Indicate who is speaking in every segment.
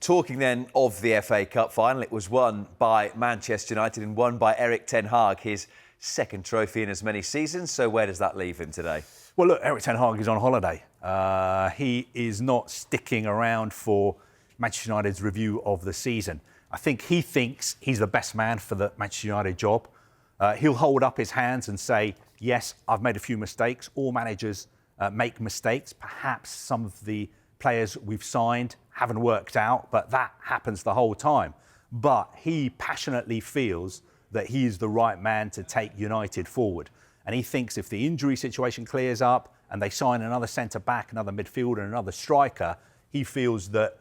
Speaker 1: Talking then of the FA Cup final, it was won by Manchester United and won by Erik ten Hag, his second trophy in as many seasons. So where does that leave him today?
Speaker 2: Well, look, Erik ten Hag is on holiday. He is not sticking around for Manchester United's review of the season. I think he thinks he's the best man for the Manchester United job. He'll hold up his hands and say, yes, I've made a few mistakes. All managers make mistakes. Perhaps some of the players we've signed haven't worked out, but that happens the whole time. But he passionately feels that he is the right man to take United forward. And he thinks if the injury situation clears up and they sign another centre-back, another midfielder and another striker, he feels that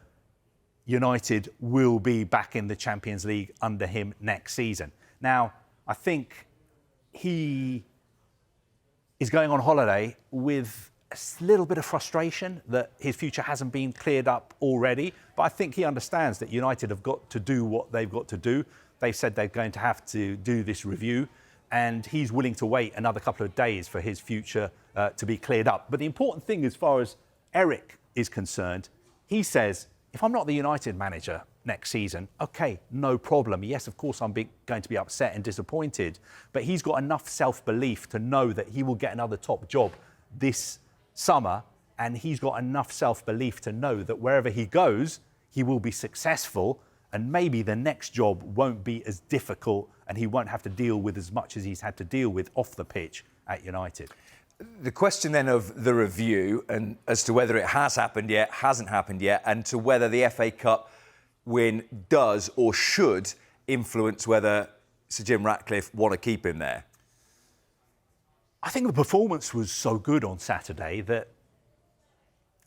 Speaker 2: United will be back in the Champions League under him next season. Now, I think he is going on holiday with a little bit of frustration that his future hasn't been cleared up already. But I think he understands that United have got to do what they've got to do. They've said they're going to have to do this review, and he's willing to wait another couple of days for his future to be cleared up. But the important thing as far as Erik is concerned, he says, if I'm not the United manager next season, OK, no problem. Yes, of course, I'm going to be upset and disappointed, but he's got enough self-belief to know that he will get another top job this summer, and he's got enough self-belief to know that wherever he goes, he will be successful, and maybe the next job won't be as difficult and he won't have to deal with as much as he's had to deal with off the pitch at United.
Speaker 1: The question then of the review and as to whether it has happened yet, hasn't happened yet, and to whether the FA Cup win does or should influence whether Sir Jim Ratcliffe want to keep him there.
Speaker 2: I think the performance was so good on Saturday that,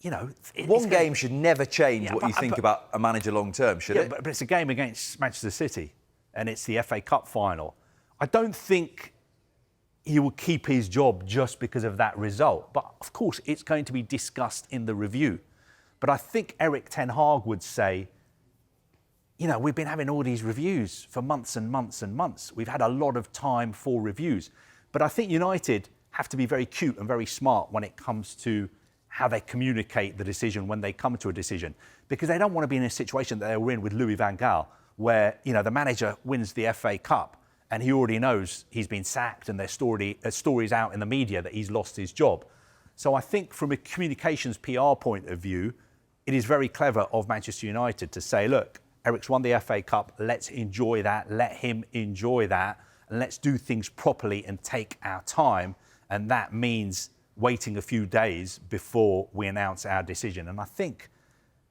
Speaker 2: you know...
Speaker 1: One game should never change what you think about a manager long-term, should it?
Speaker 2: But it's a game against Manchester City and it's the FA Cup final. I don't think he will keep his job just because of that result. But, of course, it's going to be discussed in the review. But I think Erik ten Hag would say, you know, we've been having all these reviews for months and months and months. We've had a lot of time for reviews. But I think United have to be very cute and very smart when it comes to how they communicate the decision when they come to a decision. Because they don't want to be in a situation that they were in with Louis van Gaal, where, you know, the manager wins the FA Cup and he already knows he's been sacked and there's stories out in the media that he's lost his job. So I think from a communications PR point of view, it is very clever of Manchester United to say, look, Erik's won the FA Cup, let's enjoy that, let him enjoy that, and let's do things properly and take our time. And that means waiting a few days before we announce our decision. And I think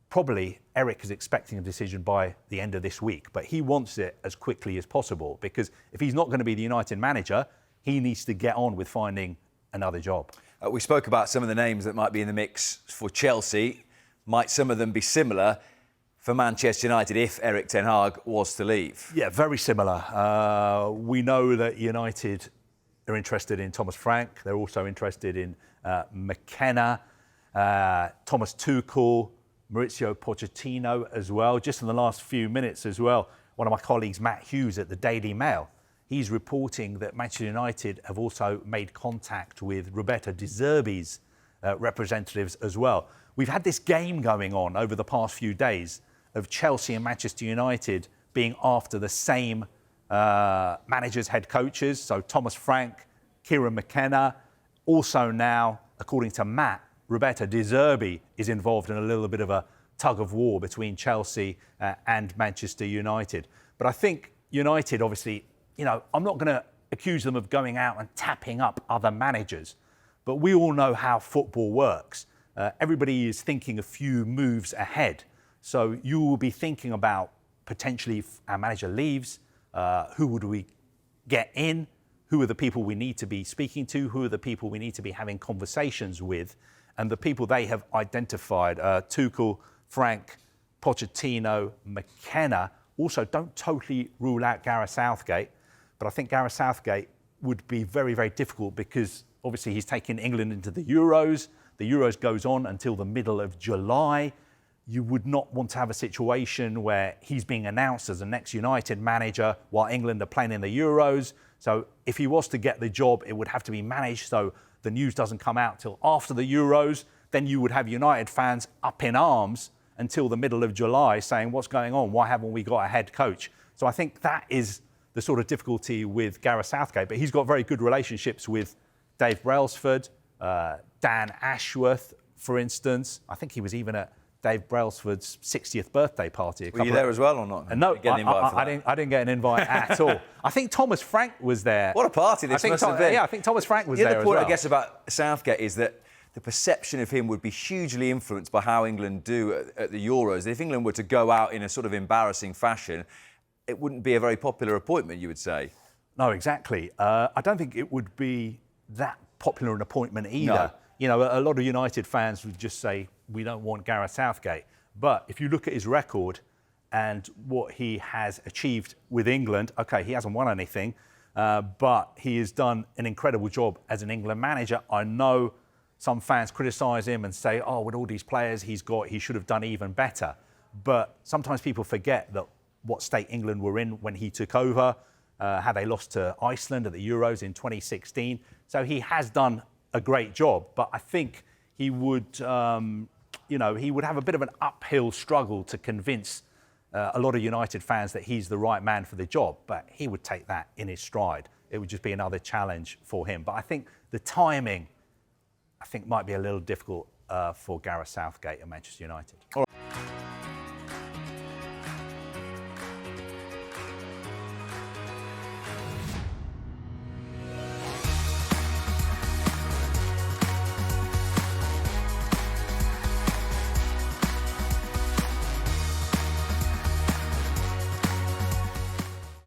Speaker 2: probably Erik is expecting a decision by the end of this week, but he wants it as quickly as possible because if he's not going to be the United manager, he needs to get on with finding another job.
Speaker 1: We spoke about some of the names that might be in the mix for Chelsea. Might some of them be similar for Manchester United if Erik ten Hag was to leave?
Speaker 2: Yeah, very similar. We know that United are interested in Thomas Frank. They're also interested in McKenna, Thomas Tuchel, Mauricio Pochettino as well. Just in the last few minutes as well, one of my colleagues, Matt Hughes at the Daily Mail, he's reporting that Manchester United have also made contact with Roberto De Zerbi's representatives as well. We've had this game going on over the past few days of Chelsea and Manchester United being after the same managers, head coaches. So Thomas Frank, Kieran McKenna. Also now, according to Matt, Roberto De Zerbi is involved in a little bit of a tug of war between Chelsea and Manchester United. But I think United, obviously, you know, I'm not going to accuse them of going out and tapping up other managers, but we all know how football works. Everybody is thinking a few moves ahead. So you will be thinking about potentially if our manager leaves, who would we get in? Who are the people we need to be speaking to? Who are the people we need to be having conversations with? And the people they have identified, Tuchel, Frank, Pochettino, McKenna. Also, don't totally rule out Gareth Southgate. But I think Gareth Southgate would be very, very difficult because obviously he's taking England into the Euros. The Euros goes on until the middle of July. You would not want to have a situation where he's being announced as the next United manager while England are playing in the Euros. So if he was to get the job, it would have to be managed so the news doesn't come out till after the Euros. Then you would have United fans up in arms until the middle of July saying, what's going on? Why haven't we got a head coach? So I think that is the sort of difficulty with Gareth Southgate. But he's got very good relationships with Dave Brailsford, Dan Ashworth, for instance. I think he was even at Dave Brailsford's 60th birthday party.
Speaker 1: Were you there as well or not?
Speaker 2: No, I didn't get an invite at all. I think Thomas Frank was there.
Speaker 1: What a party this must have been.
Speaker 2: Yeah, I think Thomas Frank was there as well.
Speaker 1: The other point, I guess, about Southgate is that the perception of him would be hugely influenced by how England do at the Euros. If England were to go out in a sort of embarrassing fashion, it wouldn't be a very popular appointment, you would say.
Speaker 2: No, exactly. I don't think it would be that popular an appointment either.
Speaker 1: No.
Speaker 2: You know, a lot of United fans would just say, we don't want Gareth Southgate. But if you look at his record and what he has achieved with England, OK, he hasn't won anything, but he has done an incredible job as an England manager. I know some fans criticise him and say, oh, with all these players he's got, he should have done even better. But sometimes people forget that what state England were in when he took over, how they lost to Iceland at the Euros in 2016. So he has done a great job, but I think he would, he would have a bit of an uphill struggle to convince a lot of United fans that he's the right man for the job. But he would take that in his stride. It would just be another challenge for him. But I think the timing, might be a little difficult for Gareth Southgate at Manchester United.